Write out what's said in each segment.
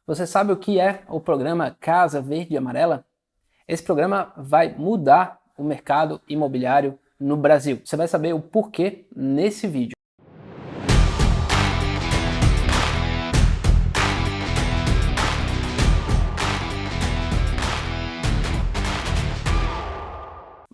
Você sabe o que é o programa Casa Verde e Amarela? Esse programa vai mudar o mercado imobiliário no Brasil. Você vai saber o porquê nesse vídeo.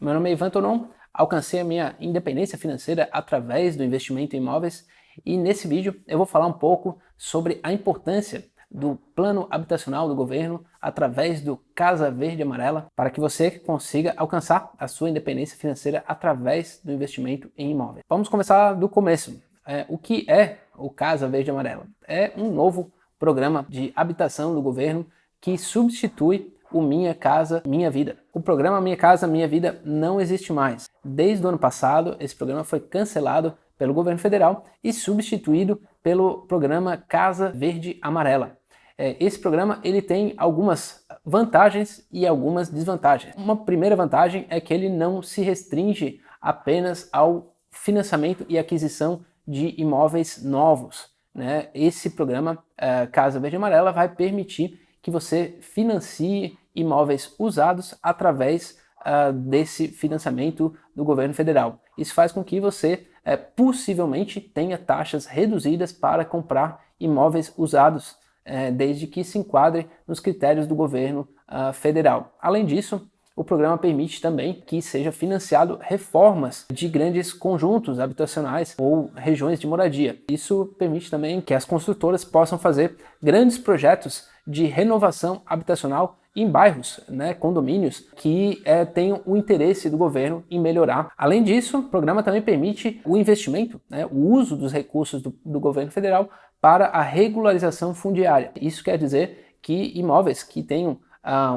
Meu nome é Ivan Tonon, alcancei a minha independência financeira através do investimento em imóveis e nesse vídeo eu vou falar um pouco sobre a importância do plano habitacional do governo através do Casa Verde e Amarela para que você consiga alcançar a sua independência financeira através do investimento em imóveis. Vamos começar do começo. O que é o Casa Verde e Amarela? É um novo programa de habitação do governo que substitui o Minha Casa Minha Vida. O programa Minha Casa Minha Vida não existe mais. Desde o ano passado, esse programa foi cancelado pelo governo federal e substituído pelo programa Casa Verde Amarela. Esse programa ele tem algumas vantagens e algumas desvantagens. Uma primeira vantagem é que ele não se restringe apenas ao financiamento e aquisição de imóveis novos, né? Esse programa Casa Verde Amarela vai permitir que você financie imóveis usados através desse financiamento do governo federal. Isso faz com que você possivelmente tenha taxas reduzidas para comprar imóveis usados, desde que se enquadre nos critérios do governo federal. Além disso, o programa permite também que seja financiado reformas de grandes conjuntos habitacionais ou regiões de moradia. Isso permite também que as construtoras possam fazer grandes projetos de renovação habitacional em bairros, né, condomínios, que tenham o interesse do governo em melhorar. Além disso, o programa também permite o investimento, né, o uso dos recursos do governo federal para a regularização fundiária. Isso quer dizer que imóveis que tenham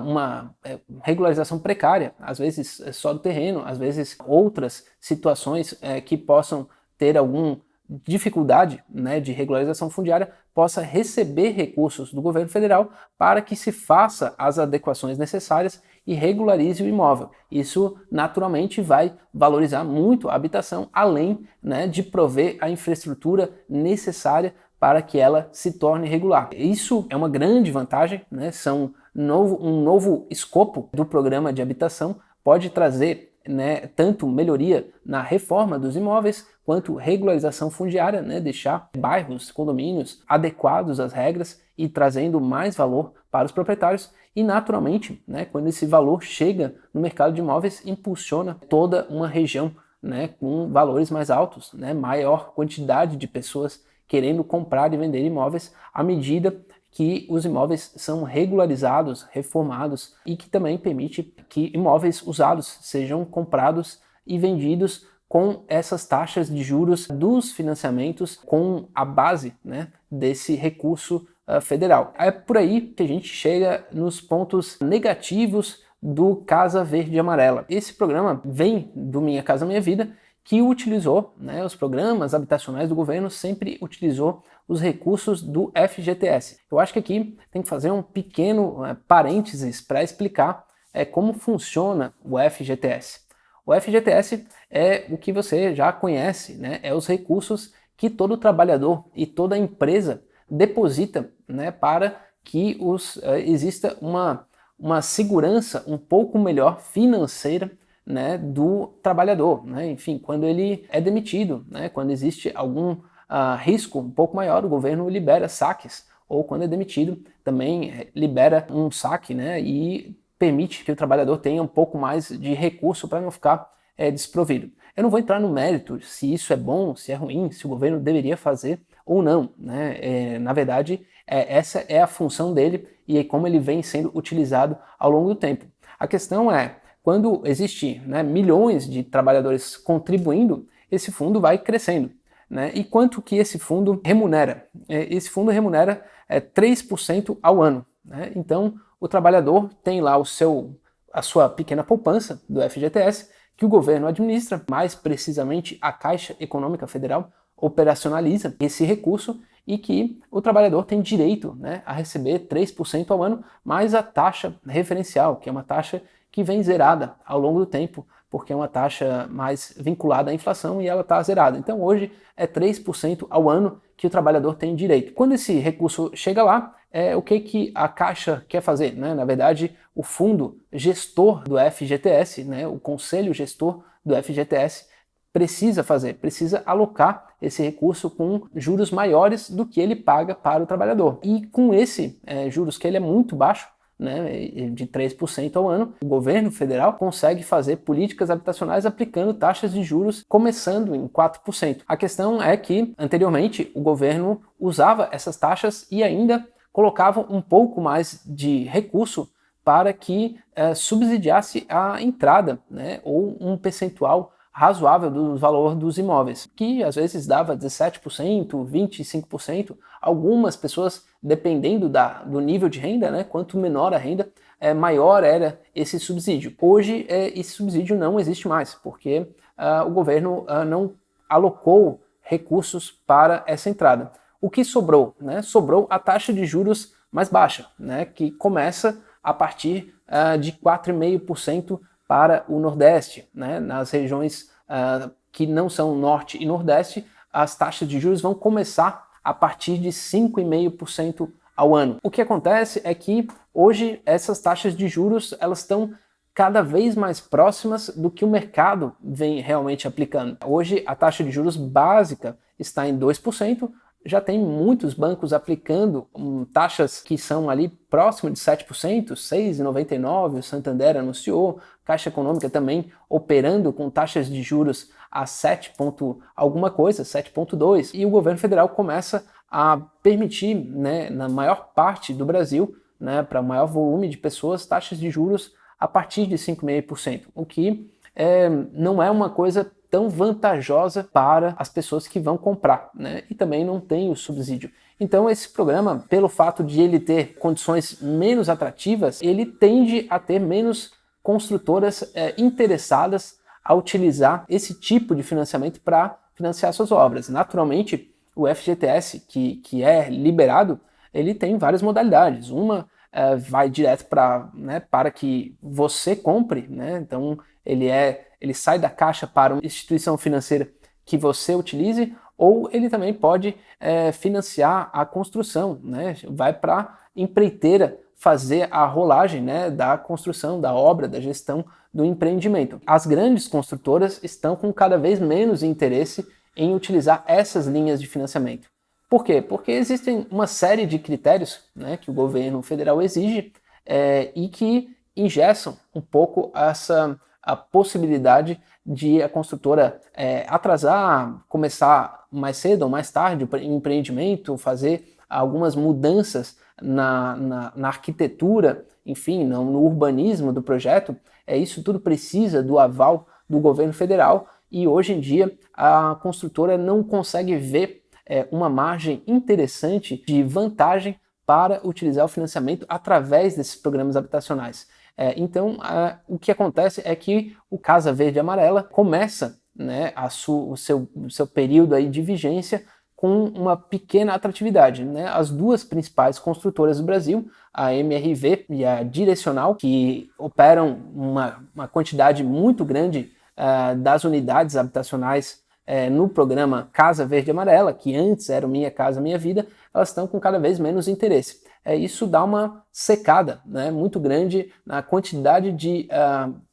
uma regularização precária, às vezes só do terreno, às vezes outras situações que possam ter alguma dificuldade, né, de regularização fundiária, possa receber recursos do governo federal para que se faça as adequações necessárias e regularize o imóvel. Isso naturalmente vai valorizar muito a habitação, além, né, de prover a infraestrutura necessária para que ela se torne regular. Isso é uma grande vantagem, né? Um novo escopo do programa de habitação pode trazer, né, tanto melhoria na reforma dos imóveis, quanto regularização fundiária, né, deixar bairros, condomínios adequados às regras e trazendo mais valor para os proprietários. E naturalmente, né, quando esse valor chega no mercado de imóveis, impulsiona toda uma região, né, com valores mais altos, né, maior quantidade de pessoas querendo comprar e vender imóveis à medida que os imóveis são regularizados, reformados e que também permite que imóveis usados sejam comprados e vendidos com essas taxas de juros dos financiamentos com a base, né, desse recurso federal. É por aí que a gente chega nos pontos negativos do Casa Verde e Amarela. Esse programa vem do Minha Casa Minha Vida, que utilizou, né, os programas habitacionais do governo sempre utilizou os recursos do FGTS. Eu acho que aqui tem que fazer um pequeno parênteses para explicar como funciona o FGTS. O FGTS é o que você já conhece, né, é os recursos que todo trabalhador e toda empresa deposita, né, para que exista uma segurança um pouco melhor financeira, né, do trabalhador, né? Enfim, quando ele é demitido, né, quando existe algum risco um pouco maior, o governo libera saques, ou quando é demitido, também libera um saque, né, e permite que o trabalhador tenha um pouco mais de recurso para não ficar desprovido. Eu não vou entrar no mérito se isso é bom, se é ruim, se o governo deveria fazer ou não, né? Na verdade, essa é a função dele e é como ele vem sendo utilizado ao longo do tempo. A questão é, quando existe, né, milhões de trabalhadores contribuindo, esse fundo vai crescendo, né? E quanto que esse fundo remunera? Esse fundo remunera 3% ao ano, né? Então, o trabalhador tem lá a sua pequena poupança do FGTS, que o governo administra, mais precisamente a Caixa Econômica Federal operacionaliza esse recurso e que o trabalhador tem direito, né, a receber 3% ao ano, mais a taxa referencial, que é uma taxa que vem zerada ao longo do tempo, porque é uma taxa mais vinculada à inflação e ela está zerada. Então hoje é 3% ao ano que o trabalhador tem direito. Quando esse recurso chega lá, o que a Caixa quer fazer, né? Na verdade, o fundo gestor do FGTS, né, o conselho gestor do FGTS, precisa alocar esse recurso com juros maiores do que ele paga para o trabalhador. E com esse juros que ele é muito baixo, né, de 3% ao ano, o governo federal consegue fazer políticas habitacionais aplicando taxas de juros começando em 4%. A questão é que, anteriormente, o governo usava essas taxas e ainda colocava um pouco mais de recurso para que subsidiasse a entrada, né, ou um percentual razoável do valor dos imóveis, que às vezes dava 17%, 25%. Algumas pessoas, dependendo do nível de renda, né, quanto menor a renda, maior era esse subsídio. Hoje, esse subsídio não existe mais, porque o governo não alocou recursos para essa entrada. O que sobrou? Né? Sobrou a taxa de juros mais baixa, né, que começa a partir de 4,5% para o Nordeste, né? Nas regiões que não são Norte e Nordeste, as taxas de juros vão começar a partir de 5,5% ao ano. O que acontece é que hoje essas taxas de juros elas estão cada vez mais próximas do que o mercado vem realmente aplicando. Hoje a taxa de juros básica está em 2%, já tem muitos bancos aplicando taxas que são ali próximo de 7%, 6,99%, o Santander anunciou, Caixa Econômica também operando com taxas de juros a 7 alguma coisa, 7,2%, e o governo federal começa a permitir, né, na maior parte do Brasil, né, para o maior volume de pessoas, taxas de juros a partir de 5,5%, o que não é uma coisa tão vantajosa para as pessoas que vão comprar, né? E também não tem o subsídio. Então esse programa, pelo fato de ele ter condições menos atrativas, ele tende a ter menos construtoras interessadas a utilizar esse tipo de financiamento para financiar suas obras. Naturalmente, o FGTS, que é liberado, ele tem várias modalidades. Uma vai direto para que você compre, né? Então ele sai da Caixa para uma instituição financeira que você utilize, ou ele também pode financiar a construção, né? Vai para a empreiteira fazer a rolagem, né, da construção, da obra, da gestão do empreendimento. As grandes construtoras estão com cada vez menos interesse em utilizar essas linhas de financiamento. Por quê? Porque existem uma série de critérios, né, que o governo federal exige e que engessam um pouco a possibilidade de a construtora atrasar, começar mais cedo ou mais tarde o empreendimento, fazer algumas mudanças na arquitetura, enfim, no urbanismo do projeto. Isso tudo precisa do aval do governo federal e hoje em dia a construtora não consegue ver uma margem interessante de vantagem para utilizar o financiamento através desses programas habitacionais. Então, o que acontece é que o Casa Verde e Amarela começa, né, o seu período aí de vigência com uma pequena atratividade, né? As duas principais construtoras do Brasil, a MRV e a Direcional, que operam uma quantidade muito grande das unidades habitacionais no programa Casa Verde e Amarela, que antes era o Minha Casa Minha Vida, elas estão com cada vez menos interesse. Isso dá uma secada, né, muito grande na quantidade de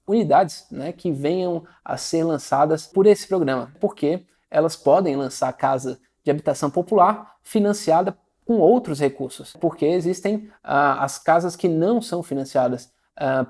unidades, né, que venham a ser lançadas por esse programa, porque elas podem lançar casa de habitação popular financiada com outros recursos, porque existem as casas que não são financiadas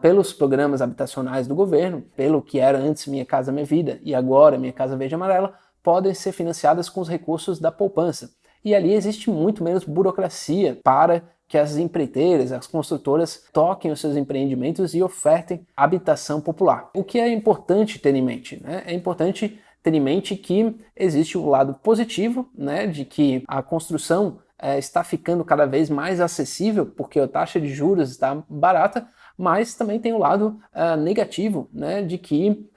pelos programas habitacionais do governo, pelo que era antes Minha Casa Minha Vida e agora Minha Casa Verde e Amarela, podem ser financiadas com os recursos da poupança. E ali existe muito menos burocracia para que as empreiteiras, as construtoras toquem os seus empreendimentos e ofertem habitação popular. O que é importante ter em mente, né? É importante ter em mente que existe o lado positivo, né, de que a construção está ficando cada vez mais acessível porque a taxa de juros está barata, mas também tem o lado negativo, né, de que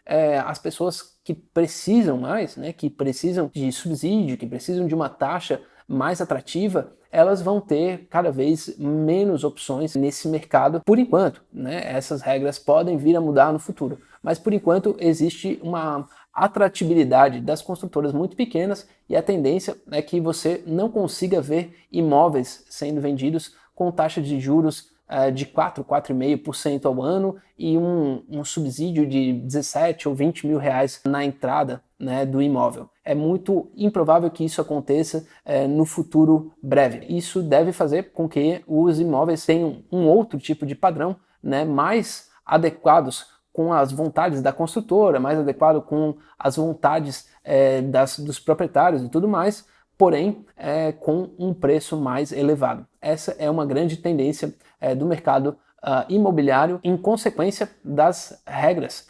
as pessoas que precisam mais, né, que precisam de subsídio, que precisam de uma taxa mais atrativa, elas vão ter cada vez menos opções nesse mercado por enquanto, né? Essas regras podem vir a mudar no futuro, mas por enquanto existe uma atratividade das construtoras muito pequenas e a tendência é que você não consiga ver imóveis sendo vendidos com taxa de juros de 4,5% ao ano e um subsídio de 17 ou 20 mil reais na entrada, né, do imóvel. É muito improvável que isso aconteça no futuro breve. Isso deve fazer com que os imóveis tenham um outro tipo de padrão, né, mais adequados com as vontades da construtora, mais adequado com as vontades dos proprietários e tudo mais, porém com um preço mais elevado. Essa é uma grande tendência do mercado imobiliário em consequência das regras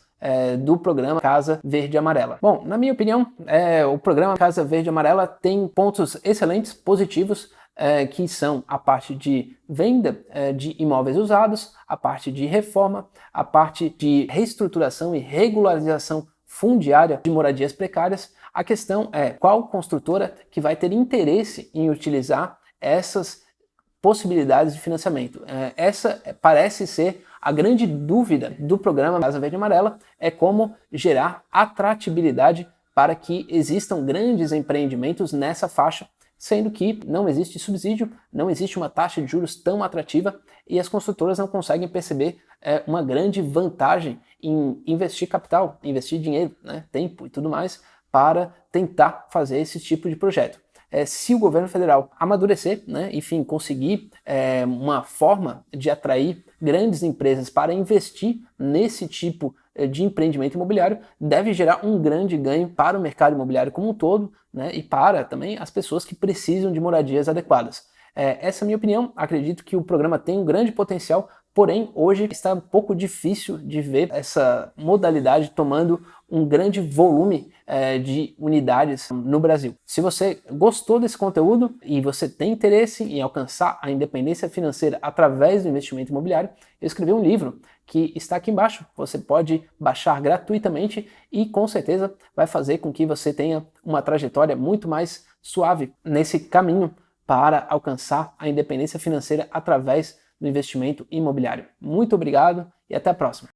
do programa Casa Verde e Amarela. Bom, na minha opinião, o programa Casa Verde e Amarela tem pontos excelentes, positivos, que são a parte de venda de imóveis usados, a parte de reforma, a parte de reestruturação e regularização fundiária de moradias precárias. A questão é qual construtora que vai ter interesse em utilizar essas possibilidades de financiamento. Essa parece ser a grande dúvida do programa Casa Verde e Amarela, é como gerar atratividade para que existam grandes empreendimentos nessa faixa, sendo que não existe subsídio, não existe uma taxa de juros tão atrativa e as construtoras não conseguem perceber uma grande vantagem em investir capital, investir dinheiro, né, tempo e tudo mais, para tentar fazer esse tipo de projeto. Se o governo federal amadurecer, né, enfim, conseguir uma forma de atrair grandes empresas para investir nesse tipo de empreendimento imobiliário, deve gerar um grande ganho para o mercado imobiliário como um todo, né, e para também as pessoas que precisam de moradias adequadas. Essa é a minha opinião. Acredito que o programa tem um grande potencial, porém hoje está um pouco difícil de ver essa modalidade tomando um grande volume de unidades no Brasil. Se você gostou desse conteúdo e você tem interesse em alcançar a independência financeira através do investimento imobiliário, eu escrevi um livro que está aqui embaixo. Você pode baixar gratuitamente e com certeza vai fazer com que você tenha uma trajetória muito mais suave nesse caminho para alcançar a independência financeira através do investimento imobiliário. Muito obrigado e até a próxima.